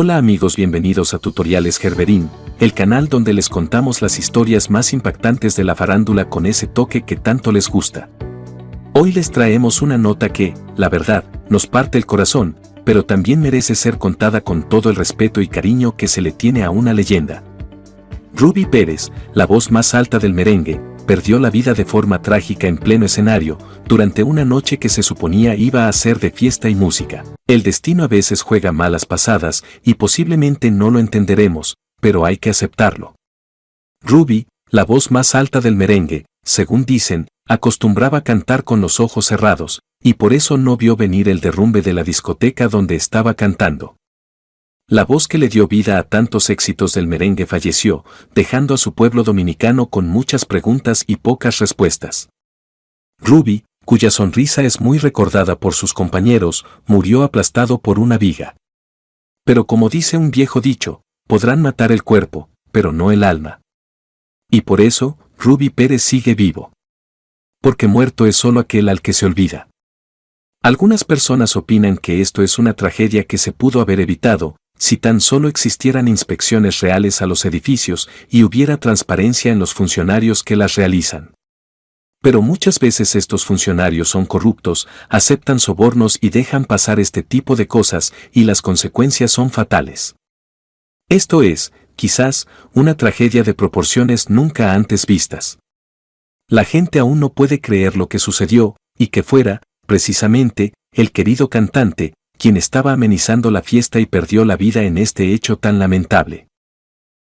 Hola amigos, bienvenidos a Tutoriales Gerberín, el canal donde les contamos las historias más impactantes de la farándula con ese toque que tanto les gusta. Hoy les traemos una nota que, la verdad, nos parte el corazón, pero también merece ser contada con todo el respeto y cariño que se le tiene a una leyenda. Ruby Pérez, la voz más alta del merengue, perdió la vida de forma trágica en pleno escenario, durante una noche que se suponía iba a ser de fiesta y música. El destino a veces juega malas pasadas y posiblemente no lo entenderemos, pero hay que aceptarlo. Ruby, la voz más alta del merengue, según dicen, acostumbraba cantar con los ojos cerrados, y por eso no vio venir el derrumbe de la discoteca donde estaba cantando. La voz que le dio vida a tantos éxitos del merengue falleció, dejando a su pueblo dominicano con muchas preguntas y pocas respuestas. Ruby, cuya sonrisa es muy recordada por sus compañeros, murió aplastado por una viga. Pero como dice un viejo dicho, podrán matar el cuerpo, pero no el alma. Y por eso, Ruby Pérez sigue vivo. Porque muerto es solo aquel al que se olvida. Algunas personas opinan que esto es una tragedia que se pudo haber evitado, si tan solo existieran inspecciones reales a los edificios y hubiera transparencia en los funcionarios que las realizan. Pero muchas veces estos funcionarios son corruptos, aceptan sobornos y dejan pasar este tipo de cosas y las consecuencias son fatales. Esto es, quizás, una tragedia de proporciones nunca antes vistas. La gente aún no puede creer lo que sucedió, y que fuera, precisamente, el querido cantante, quien estaba amenizando la fiesta y perdió la vida en este hecho tan lamentable.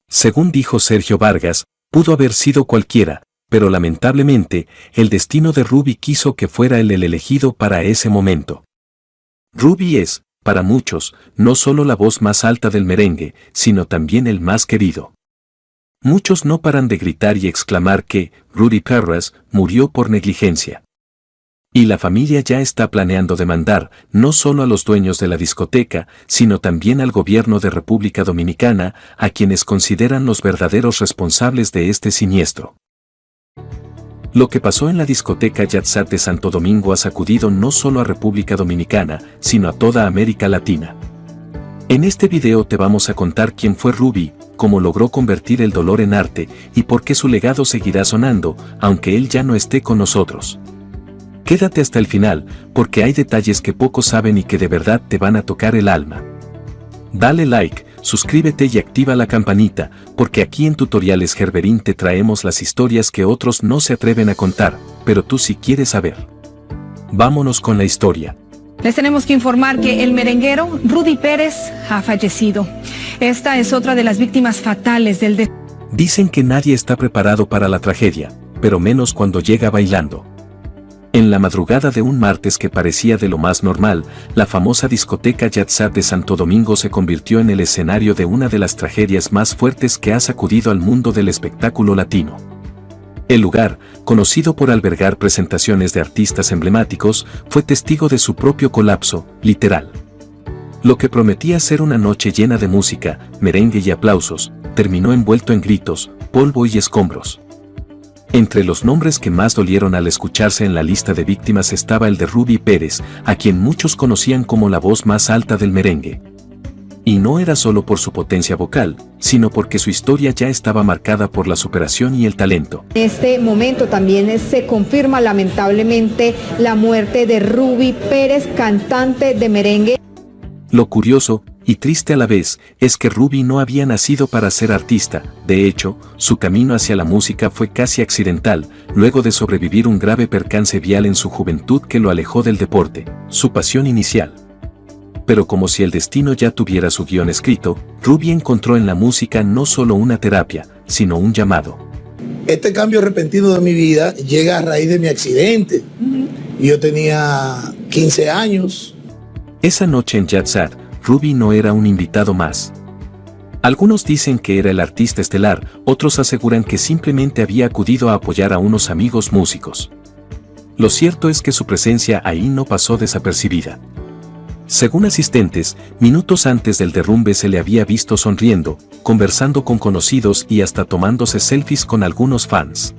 Según dijo Sergio Vargas, pudo haber sido cualquiera, pero lamentablemente, el destino de Ruby quiso que fuera él el elegido para ese momento. Ruby es, para muchos, no solo la voz más alta del merengue, sino también el más querido. Muchos no paran de gritar y exclamar que Ruby Pérez murió por negligencia. Y la familia ya está planeando demandar no solo a los dueños de la discoteca, sino también al gobierno de República Dominicana, a quienes consideran los verdaderos responsables de este siniestro. Lo que pasó en la discoteca Yatsat de Santo Domingo ha sacudido no solo a República Dominicana, sino a toda América Latina. En este video te vamos a contar quién fue Ruby, cómo logró convertir el dolor en arte y por qué su legado seguirá sonando, aunque él ya no esté con nosotros. Quédate hasta el final, porque hay detalles que pocos saben y que de verdad te van a tocar el alma. Dale like, suscríbete y activa la campanita, porque aquí en Tutoriales Gerberín te traemos las historias que otros no se atreven a contar, pero tú sí quieres saber. Vámonos con la historia. Les tenemos que informar que el merenguero Ruby Pérez ha fallecido. Esta es otra de las víctimas fatales del Dicen que nadie está preparado para la tragedia, pero menos cuando llega bailando. En la madrugada de un martes que parecía de lo más normal, la famosa discoteca Yatsat de Santo Domingo se convirtió en el escenario de una de las tragedias más fuertes que ha sacudido al mundo del espectáculo latino. El lugar, conocido por albergar presentaciones de artistas emblemáticos, fue testigo de su propio colapso, literal. Lo que prometía ser una noche llena de música, merengue y aplausos, terminó envuelto en gritos, polvo y escombros. Entre los nombres que más dolieron al escucharse en la lista de víctimas estaba el de Ruby Pérez, a quien muchos conocían como la voz más alta del merengue. Y no era solo por su potencia vocal, sino porque su historia ya estaba marcada por la superación y el talento. En este momento también se confirma lamentablemente la muerte de Ruby Pérez, cantante de merengue. Lo curioso, y triste a la vez, es que Ruby no había nacido para ser artista. De hecho, su camino hacia la música fue casi accidental, luego de sobrevivir un grave percance vial en su juventud que lo alejó del deporte, su pasión inicial. Pero como si el destino ya tuviera su guión escrito, Ruby encontró en la música no solo una terapia, sino un llamado. Este cambio repentino de mi vida llega a raíz de mi accidente. Yo tenía 15 años. Esa noche en Yatsat, Ruby no era un invitado más. Algunos dicen que era el artista estelar, otros aseguran que simplemente había acudido a apoyar a unos amigos músicos. Lo cierto es que su presencia ahí no pasó desapercibida. Según asistentes, minutos antes del derrumbe se le había visto sonriendo, conversando con conocidos y hasta tomándose selfies con algunos fans.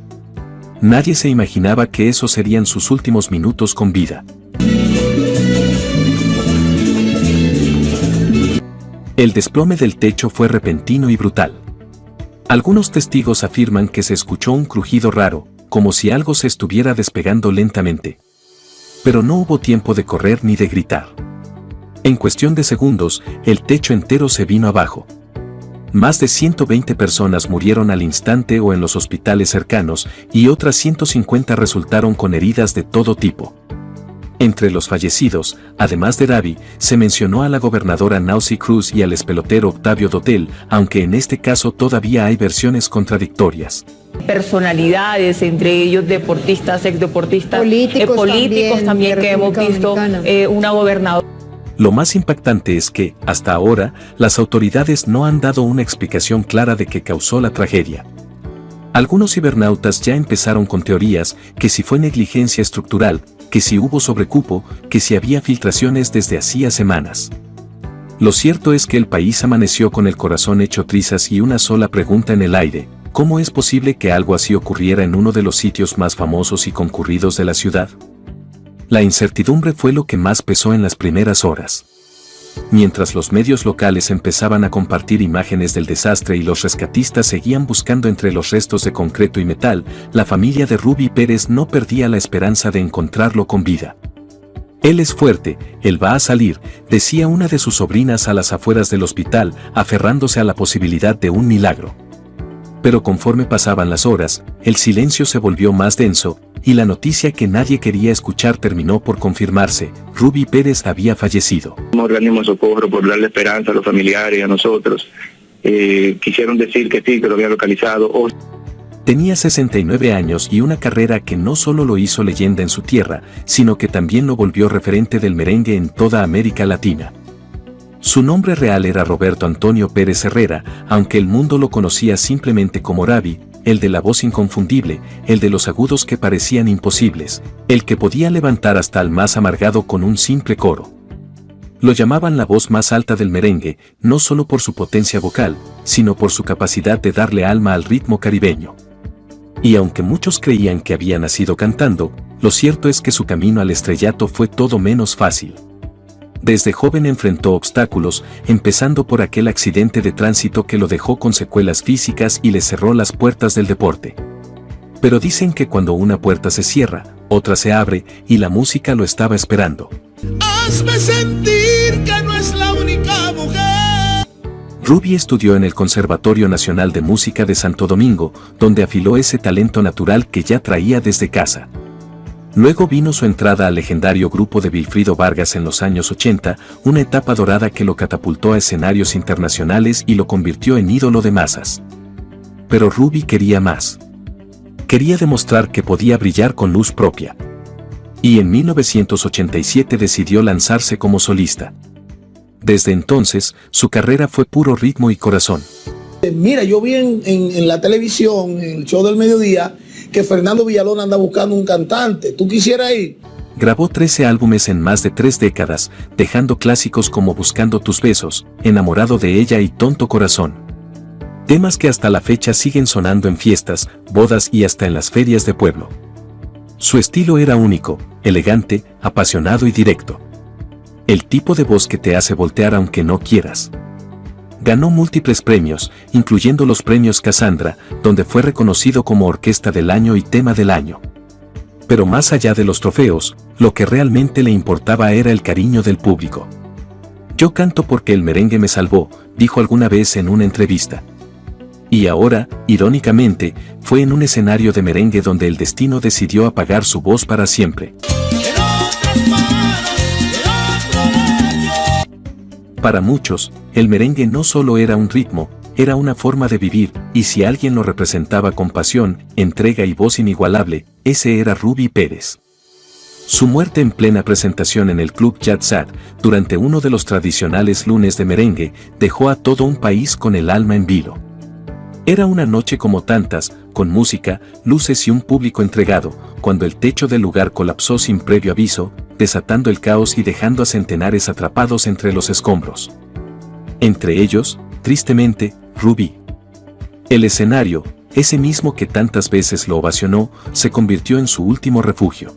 Nadie se imaginaba que esos serían sus últimos minutos con vida. El desplome del techo fue repentino y brutal. Algunos testigos afirman que se escuchó un crujido raro, como si algo se estuviera despegando lentamente. Pero no hubo tiempo de correr ni de gritar. En cuestión de segundos, el techo entero se vino abajo. Más de 120 personas murieron al instante o en los hospitales cercanos, y otras 150 resultaron con heridas de todo tipo. Entre los fallecidos, además de Davi, se mencionó a la gobernadora Nancy Cruz y al expelotero Octavio Dotel, aunque en este caso todavía hay versiones contradictorias. Personalidades, entre ellos deportistas, exdeportistas, políticos también que hemos visto, una gobernadora. Lo más impactante es que, hasta ahora, las autoridades no han dado una explicación clara de qué causó la tragedia. Algunos cibernautas ya empezaron con teorías, que si fue negligencia estructural, que si hubo sobrecupo, que si había filtraciones desde hacía semanas. Lo cierto es que el país amaneció con el corazón hecho trizas y una sola pregunta en el aire: ¿cómo es posible que algo así ocurriera en uno de los sitios más famosos y concurridos de la ciudad? La incertidumbre fue lo que más pesó en las primeras horas. Mientras los medios locales empezaban a compartir imágenes del desastre y los rescatistas seguían buscando entre los restos de concreto y metal, la familia de Ruby Pérez no perdía la esperanza de encontrarlo con vida. Él es fuerte, él va a salir, decía una de sus sobrinas a las afueras del hospital, aferrándose a la posibilidad de un milagro. Pero conforme pasaban las horas, el silencio se volvió más denso, y la noticia que nadie quería escuchar terminó por confirmarse: Ruby Pérez había fallecido. Un organismo de socorro, por darle esperanza a los familiares y a nosotros, quisieron decir que sí, que lo habían localizado. Tenía 69 años y una carrera que no solo lo hizo leyenda en su tierra, sino que también lo volvió referente del merengue en toda América Latina. Su nombre real era Roberto Antonio Pérez Herrera, aunque el mundo lo conocía simplemente como Davi, el de la voz inconfundible, el de los agudos que parecían imposibles, el que podía levantar hasta al más amargado con un simple coro. Lo llamaban la voz más alta del merengue, no solo por su potencia vocal, sino por su capacidad de darle alma al ritmo caribeño. Y aunque muchos creían que había nacido cantando, lo cierto es que su camino al estrellato fue todo menos fácil. Desde joven enfrentó obstáculos, empezando por aquel accidente de tránsito que lo dejó con secuelas físicas y le cerró las puertas del deporte. Pero dicen que cuando una puerta se cierra, otra se abre, y la música lo estaba esperando. Hazme sentir que no es la única mujer. Ruby estudió en el Conservatorio Nacional de Música de Santo Domingo, donde afiló ese talento natural que ya traía desde casa. Luego vino su entrada al legendario grupo de Wilfrido Vargas en los años 80, una etapa dorada que lo catapultó a escenarios internacionales y lo convirtió en ídolo de masas. Pero Ruby quería más. Quería demostrar que podía brillar con luz propia. Y en 1987 decidió lanzarse como solista. Desde entonces, su carrera fue puro ritmo y corazón. Mira, yo vi en la televisión, en el show del mediodía, que Fernando Villalón anda buscando un cantante. ¿Tú quisieras ir? Grabó 13 álbumes en más de 3 décadas, dejando clásicos como Buscando tus besos, Enamorado de ella y Tonto corazón. Temas que hasta la fecha siguen sonando en fiestas, bodas y hasta en las ferias de pueblo. Su estilo era único, elegante, apasionado y directo. El tipo de voz que te hace voltear aunque no quieras. Ganó múltiples premios, incluyendo los premios Cassandra, donde fue reconocido como Orquesta del Año y Tema del Año. Pero más allá de los trofeos, lo que realmente le importaba era el cariño del público. Yo canto porque el merengue me salvó, dijo alguna vez en una entrevista. Y ahora, irónicamente, fue en un escenario de merengue donde el destino decidió apagar su voz para siempre. Para muchos, el merengue no solo era un ritmo, era una forma de vivir, y si alguien lo representaba con pasión, entrega y voz inigualable, ese era Ruby Pérez. Su muerte en plena presentación en el Club Yatzat, durante uno de los tradicionales lunes de merengue, dejó a todo un país con el alma en vilo. Era una noche como tantas, con música, luces y un público entregado, cuando el techo del lugar colapsó sin previo aviso, desatando el caos y dejando a centenares atrapados entre los escombros. Entre ellos, tristemente, Ruby. El escenario, ese mismo que tantas veces lo ovacionó, se convirtió en su último refugio.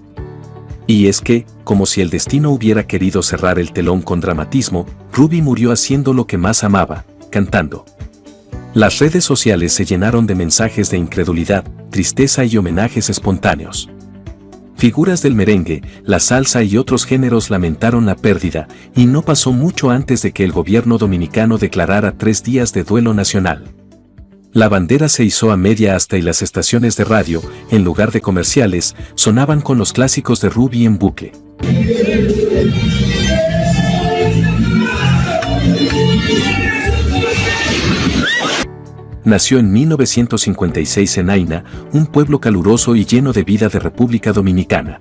Y es que, como si el destino hubiera querido cerrar el telón con dramatismo, Ruby murió haciendo lo que más amaba, cantando. Las redes sociales se llenaron de mensajes de incredulidad, tristeza y homenajes espontáneos. Figuras del merengue, la salsa y otros géneros lamentaron la pérdida, y no pasó mucho antes de que el gobierno dominicano declarara 3 días de duelo nacional. La bandera se izó a media asta y las estaciones de radio, en lugar de comerciales, sonaban con los clásicos de Ruby en bucle. Nació en 1956 en Aina, un pueblo caluroso y lleno de vida de República Dominicana.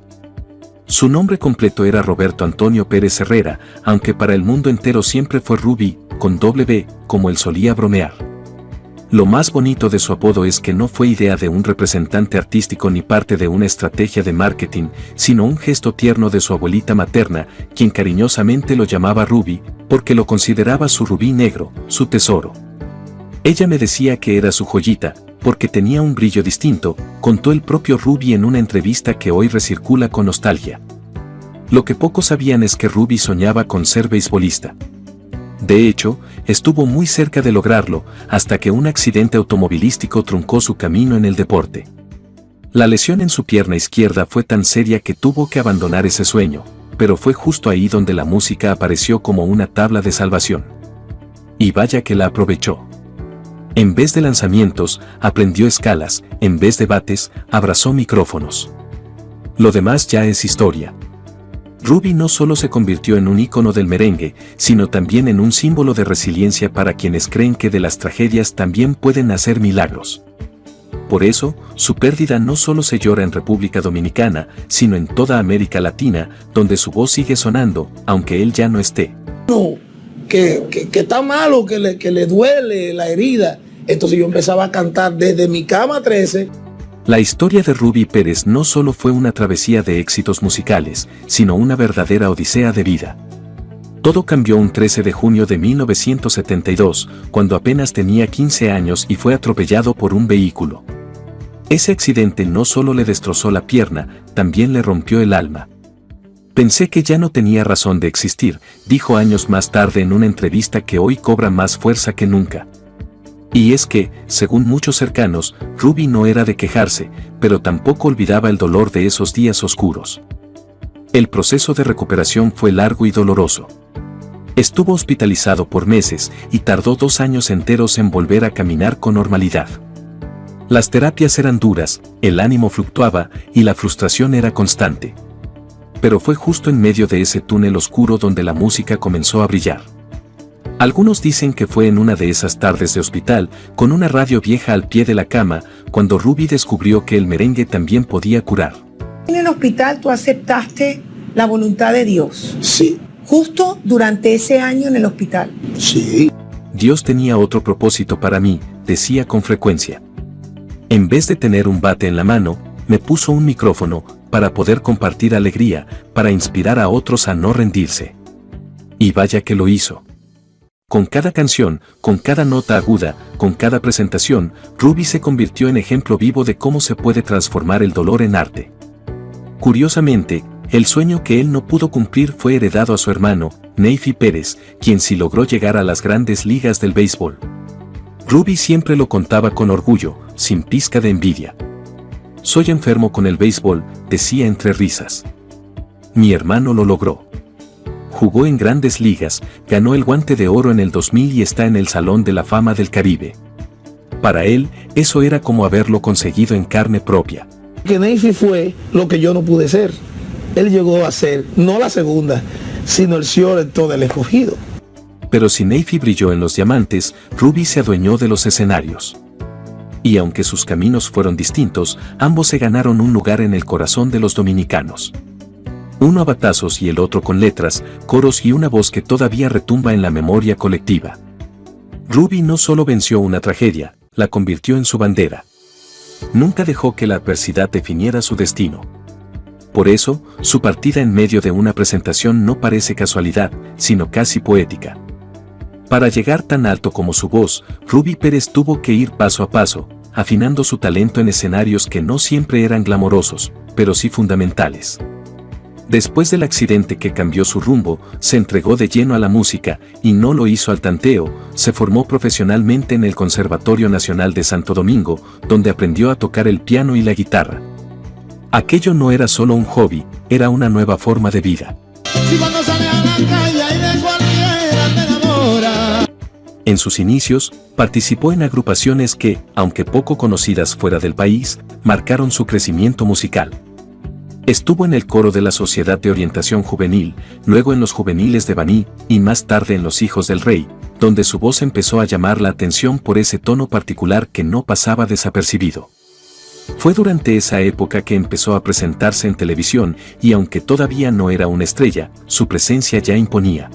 Su nombre completo era Roberto Antonio Pérez Herrera, aunque para el mundo entero siempre fue Ruby, con doble B, como él solía bromear. Lo más bonito de su apodo es que no fue idea de un representante artístico ni parte de una estrategia de marketing, sino un gesto tierno de su abuelita materna, quien cariñosamente lo llamaba Ruby, porque lo consideraba su rubí negro, su tesoro. Ella me decía que era su joyita, porque tenía un brillo distinto, contó el propio Ruby en una entrevista que hoy recircula con nostalgia. Lo que pocos sabían es que Ruby soñaba con ser beisbolista. De hecho, estuvo muy cerca de lograrlo, hasta que un accidente automovilístico truncó su camino en el deporte. La lesión en su pierna izquierda fue tan seria que tuvo que abandonar ese sueño, pero fue justo ahí donde la música apareció como una tabla de salvación. Y vaya que la aprovechó. En vez de lanzamientos, aprendió escalas, en vez de bates, abrazó micrófonos. Lo demás ya es historia. Ruby no solo se convirtió en un ícono del merengue, sino también en un símbolo de resiliencia para quienes creen que de las tragedias también pueden nacer milagros. Por eso, su pérdida no solo se llora en República Dominicana, sino en toda América Latina, donde su voz sigue sonando, aunque él ya no esté. No, que está malo, que le duele la herida. Entonces yo empezaba a cantar desde mi cama 13. La historia de Ruby Pérez no solo fue una travesía de éxitos musicales, sino una verdadera odisea de vida. Todo cambió un 13 de junio de 1972, cuando apenas tenía 15 años y fue atropellado por un vehículo. Ese accidente no solo le destrozó la pierna, también le rompió el alma. Pensé que ya no tenía razón de existir, dijo años más tarde en una entrevista que hoy cobra más fuerza que nunca. Y es que, según muchos cercanos, Ruby no era de quejarse, pero tampoco olvidaba el dolor de esos días oscuros. El proceso de recuperación fue largo y doloroso. Estuvo hospitalizado por meses y tardó 2 años enteros en volver a caminar con normalidad. Las terapias eran duras, el ánimo fluctuaba y la frustración era constante. Pero fue justo en medio de ese túnel oscuro donde la música comenzó a brillar. Algunos dicen que fue en una de esas tardes de hospital, con una radio vieja al pie de la cama, cuando Ruby descubrió que el merengue también podía curar. En el hospital tú aceptaste la voluntad de Dios. Sí. Justo durante ese año en el hospital. Sí. Dios tenía otro propósito para mí, decía con frecuencia. En vez de tener un bate en la mano, me puso un micrófono, para poder compartir alegría, para inspirar a otros a no rendirse. Y vaya que lo hizo. Con cada canción, con cada nota aguda, con cada presentación, Ruby se convirtió en ejemplo vivo de cómo se puede transformar el dolor en arte. Curiosamente, el sueño que él no pudo cumplir fue heredado a su hermano, Neifi Pérez, quien sí logró llegar a las grandes ligas del béisbol. Ruby siempre lo contaba con orgullo, sin pizca de envidia. Soy enfermo con el béisbol, decía entre risas. Mi hermano lo logró. Jugó en grandes ligas, ganó el Guante de Oro en el 2000 y está en el Salón de la Fama del Caribe. Para él, eso era como haberlo conseguido en carne propia. Que Neifi fue lo que yo no pude ser. Él llegó a ser, no la segunda, sino el shortstop del Escogido. Pero si Neifi brilló en los diamantes, Ruby se adueñó de los escenarios. Y aunque sus caminos fueron distintos, ambos se ganaron un lugar en el corazón de los dominicanos. Uno a batazos y el otro con letras, coros y una voz que todavía retumba en la memoria colectiva. Ruby no solo venció una tragedia, la convirtió en su bandera. Nunca dejó que la adversidad definiera su destino. Por eso, su partida en medio de una presentación no parece casualidad, sino casi poética. Para llegar tan alto como su voz, Ruby Pérez tuvo que ir paso a paso, afinando su talento en escenarios que no siempre eran glamorosos, pero sí fundamentales. Después del accidente que cambió su rumbo, se entregó de lleno a la música, y no lo hizo al tanteo, se formó profesionalmente en el Conservatorio Nacional de Santo Domingo, donde aprendió a tocar el piano y la guitarra. Aquello no era solo un hobby, era una nueva forma de vida. Si cuando sale a la calle y de cualquiera te enamora. En sus inicios, participó en agrupaciones que, aunque poco conocidas fuera del país, marcaron su crecimiento musical. Estuvo en el coro de la Sociedad de Orientación Juvenil, luego en los Juveniles de Baní, y más tarde en Los Hijos del Rey, donde su voz empezó a llamar la atención por ese tono particular que no pasaba desapercibido. Fue durante esa época que empezó a presentarse en televisión, y aunque todavía no era una estrella, su presencia ya imponía.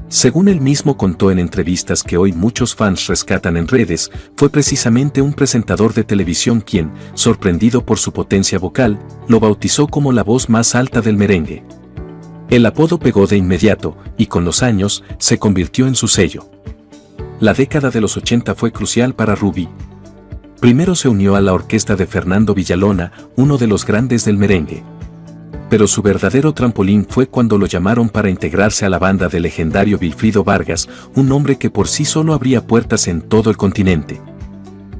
Según él mismo contó en entrevistas que hoy muchos fans rescatan en redes, fue precisamente un presentador de televisión quien, sorprendido por su potencia vocal, lo bautizó como la voz más alta del merengue. El apodo pegó de inmediato, y con los años, se convirtió en su sello. La década de los 80 fue crucial para Rubí. Primero se unió a la orquesta de Fernando Villalona, uno de los grandes del merengue. Pero su verdadero trampolín fue cuando lo llamaron para integrarse a la banda del legendario Wilfrido Vargas, un hombre que por sí solo abría puertas en todo el continente.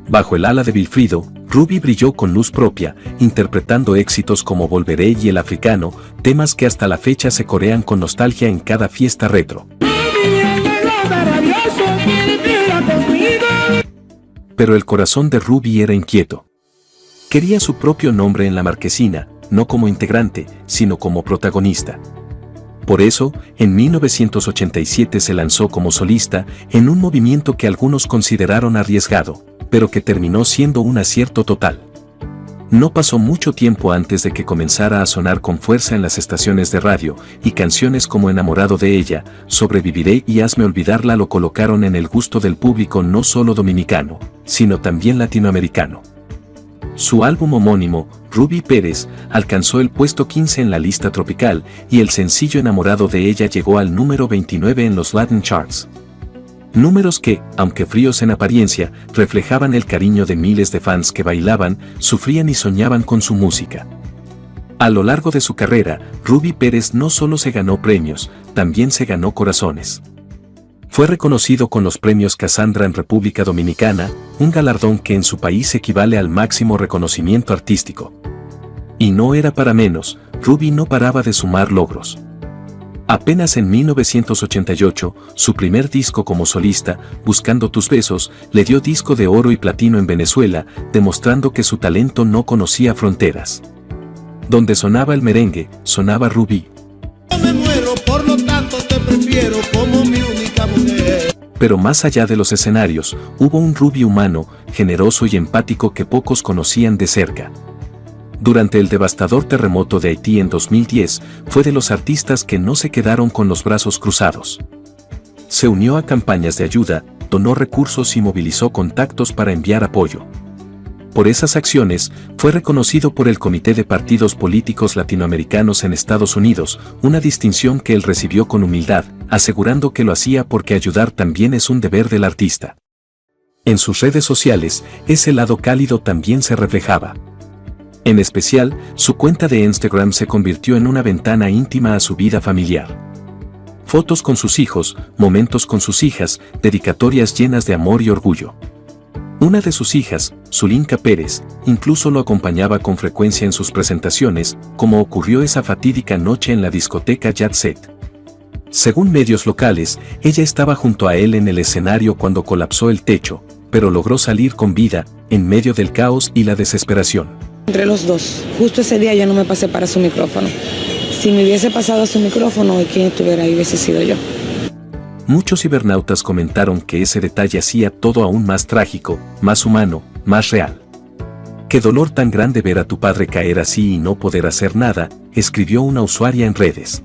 Bajo el ala de Wilfrido, Rubí brilló con luz propia, interpretando éxitos como Volveré y El Africano, temas que hasta la fecha se corean con nostalgia en cada fiesta retro. Pero el corazón de Rubí era inquieto. Quería su propio nombre en la marquesina, no como integrante, sino como protagonista. Por eso, en 1987 se lanzó como solista, en un movimiento que algunos consideraron arriesgado, pero que terminó siendo un acierto total. No pasó mucho tiempo antes de que comenzara a sonar con fuerza en las estaciones de radio, y canciones como Enamorado de ella, Sobreviviré y Hazme olvidarla lo colocaron en el gusto del público no solo dominicano, sino también latinoamericano. Su álbum homónimo, Rubí Pérez, alcanzó el puesto 15 en la lista tropical, y el sencillo Enamorado de ella llegó al número 29 en los Latin Charts. Números que, aunque fríos en apariencia, reflejaban el cariño de miles de fans que bailaban, sufrían y soñaban con su música. A lo largo de su carrera, Rubí Pérez no solo se ganó premios, también se ganó corazones. Fue reconocido con los premios Casandra en República Dominicana, un galardón que en su país equivale al máximo reconocimiento artístico. Y no era para menos, Rubí no paraba de sumar logros. Apenas en 1988, su primer disco como solista, Buscando tus besos, le dio disco de oro y platino en Venezuela, demostrando que su talento no conocía fronteras. Donde sonaba el merengue, sonaba Rubí. Yo me muero, por lo tanto te prefiero como mi única mujer. Pero más allá de los escenarios, hubo un Rubí humano, generoso y empático que pocos conocían de cerca. Durante el devastador terremoto de Haití en 2010, fue de los artistas que no se quedaron con los brazos cruzados. Se unió a campañas de ayuda, donó recursos y movilizó contactos para enviar apoyo. Por esas acciones, fue reconocido por el Comité de Partidos Políticos Latinoamericanos en Estados Unidos, una distinción que él recibió con humildad, asegurando que lo hacía porque ayudar también es un deber del artista. En sus redes sociales, ese lado cálido también se reflejaba. En especial, su cuenta de Instagram se convirtió en una ventana íntima a su vida familiar. Fotos con sus hijos, momentos con sus hijas, dedicatorias llenas de amor y orgullo. Una de sus hijas, Zulinka Pérez, incluso lo acompañaba con frecuencia en sus presentaciones, como ocurrió esa fatídica noche en la discoteca Jet Set. Según medios locales, ella estaba junto a él en el escenario cuando colapsó el techo, pero logró salir con vida, en medio del caos y la desesperación. Entre los dos, justo ese día yo no me pasé para su micrófono. Si me hubiese pasado a su micrófono, quien estuviera ahí hubiese sido yo. Muchos cibernautas comentaron que ese detalle hacía todo aún más trágico, más humano, más real. Qué dolor tan grande ver a tu padre caer así y no poder hacer nada, escribió una usuaria en redes.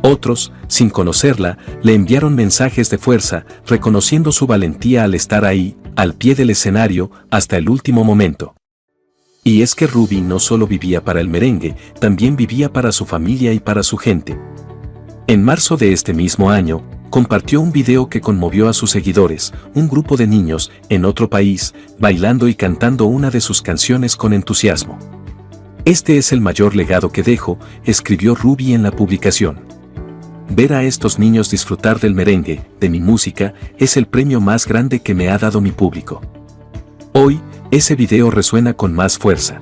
Otros, sin conocerla, le enviaron mensajes de fuerza, reconociendo su valentía al estar ahí, al pie del escenario, hasta el último momento. Y es que Rubí no solo vivía para el merengue, también vivía para su familia y para su gente. En marzo de este mismo año, compartió un video que conmovió a sus seguidores, un grupo de niños, en otro país, bailando y cantando una de sus canciones con entusiasmo. Este es el mayor legado que dejo, escribió Ruby en la publicación. Ver a estos niños disfrutar del merengue, de mi música, es el premio más grande que me ha dado mi público. Hoy, ese video resuena con más fuerza.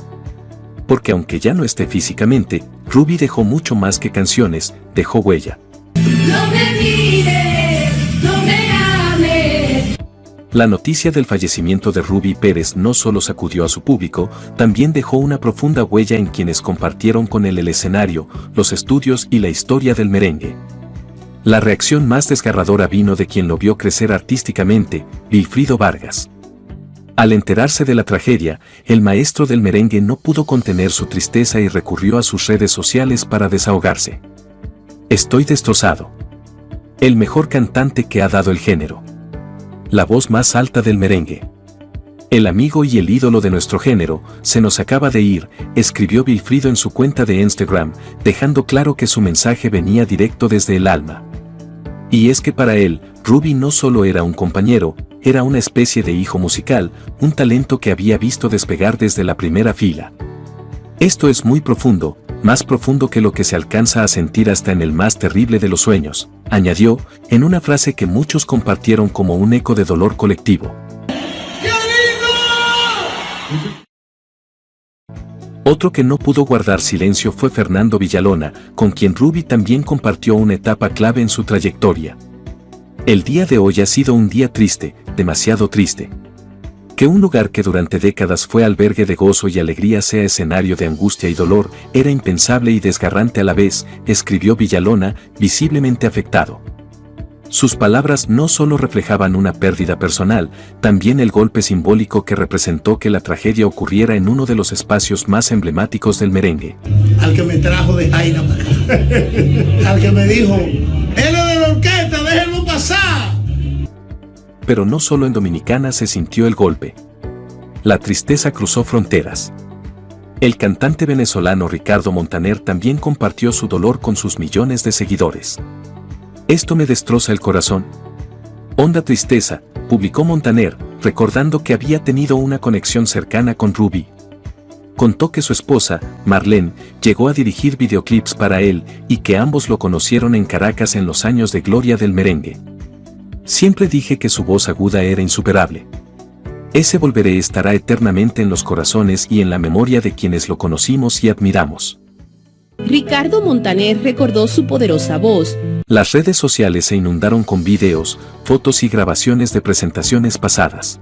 Porque aunque ya no esté físicamente, Ruby dejó mucho más que canciones, dejó huella. No me mires, no me ames. La noticia del fallecimiento de Ruby Pérez no solo sacudió a su público, también dejó una profunda huella en quienes compartieron con él el escenario, los estudios y la historia del merengue. La reacción más desgarradora vino de quien lo vio crecer artísticamente, Wilfrido Vargas. Al enterarse de la tragedia, el maestro del merengue no pudo contener su tristeza y recurrió a sus redes sociales para desahogarse. Estoy destrozado. El mejor cantante que ha dado el género. La voz más alta del merengue. El amigo y el ídolo de nuestro género, se nos acaba de ir, escribió Wilfrido en su cuenta de Instagram, dejando claro que su mensaje venía directo desde el alma. Y es que para él, Ruby no solo era un compañero, era una especie de hijo musical, un talento que había visto despegar desde la primera fila. Esto es muy profundo, más profundo que lo que se alcanza a sentir hasta en el más terrible de los sueños, añadió, en una frase que muchos compartieron como un eco de dolor colectivo. Otro que no pudo guardar silencio fue Fernando Villalona, con quien Ruby también compartió una etapa clave en su trayectoria. El día de hoy ha sido un día triste, demasiado triste. Que un lugar que durante décadas fue albergue de gozo y alegría sea escenario de angustia y dolor, era impensable y desgarrante a la vez, escribió Villalona, visiblemente afectado. Sus palabras no solo reflejaban una pérdida personal, también el golpe simbólico que representó que la tragedia ocurriera en uno de los espacios más emblemáticos del merengue. Al que me trajo de Jaina para acá. Al que me dijo, él es de la orquesta, déjenlo pasar. Pero no solo en Dominicana se sintió el golpe. La tristeza cruzó fronteras. El cantante venezolano Ricardo Montaner también compartió su dolor con sus millones de seguidores. Esto me destroza el corazón. Honda tristeza, publicó Montaner, recordando que había tenido una conexión cercana con Ruby. Contó que su esposa, Marlene, llegó a dirigir videoclips para él y que ambos lo conocieron en Caracas en los años de gloria del merengue. Siempre dije que su voz aguda era insuperable. Ese volveré estará eternamente en los corazones y en la memoria de quienes lo conocimos y admiramos. Ricardo Montaner recordó su poderosa voz. Las redes sociales se inundaron con videos, fotos y grabaciones de presentaciones pasadas.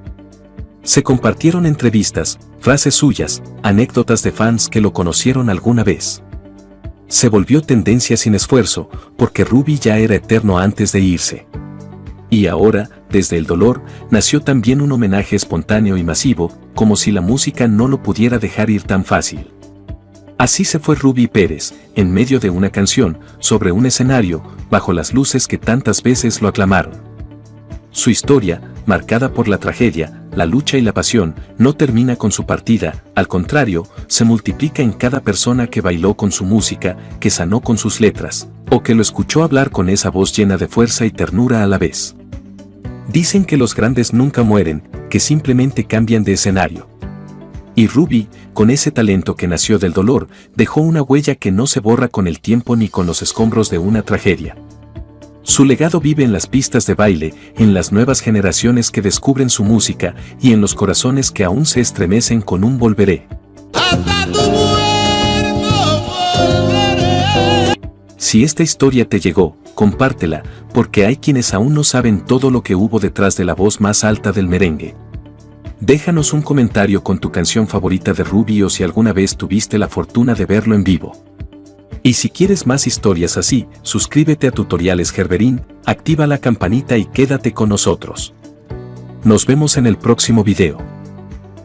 Se compartieron entrevistas, frases suyas, anécdotas de fans que lo conocieron alguna vez. Se volvió tendencia sin esfuerzo, porque Ruby ya era eterno antes de irse. Y ahora, desde el dolor, nació también un homenaje espontáneo y masivo, como si la música no lo pudiera dejar ir tan fácil. Así se fue Ruby Pérez, en medio de una canción, sobre un escenario, bajo las luces que tantas veces lo aclamaron. Su historia, marcada por la tragedia, la lucha y la pasión, no termina con su partida, al contrario, se multiplica en cada persona que bailó con su música, que sanó con sus letras, o que lo escuchó hablar con esa voz llena de fuerza y ternura a la vez. Dicen que los grandes nunca mueren, que simplemente cambian de escenario. Y Ruby, con ese talento que nació del dolor, dejó una huella que no se borra con el tiempo ni con los escombros de una tragedia. Su legado vive en las pistas de baile, en las nuevas generaciones que descubren su música y en los corazones que aún se estremecen con un volveré. Hasta tu muerto volveré. Si esta historia te llegó, compártela, porque hay quienes aún no saben todo lo que hubo detrás de la voz más alta del merengue. Déjanos un comentario con tu canción favorita de Ruby o si alguna vez tuviste la fortuna de verlo en vivo. Y si quieres más historias así, suscríbete a Tutoriales Gerberín, activa la campanita y quédate con nosotros. Nos vemos en el próximo video.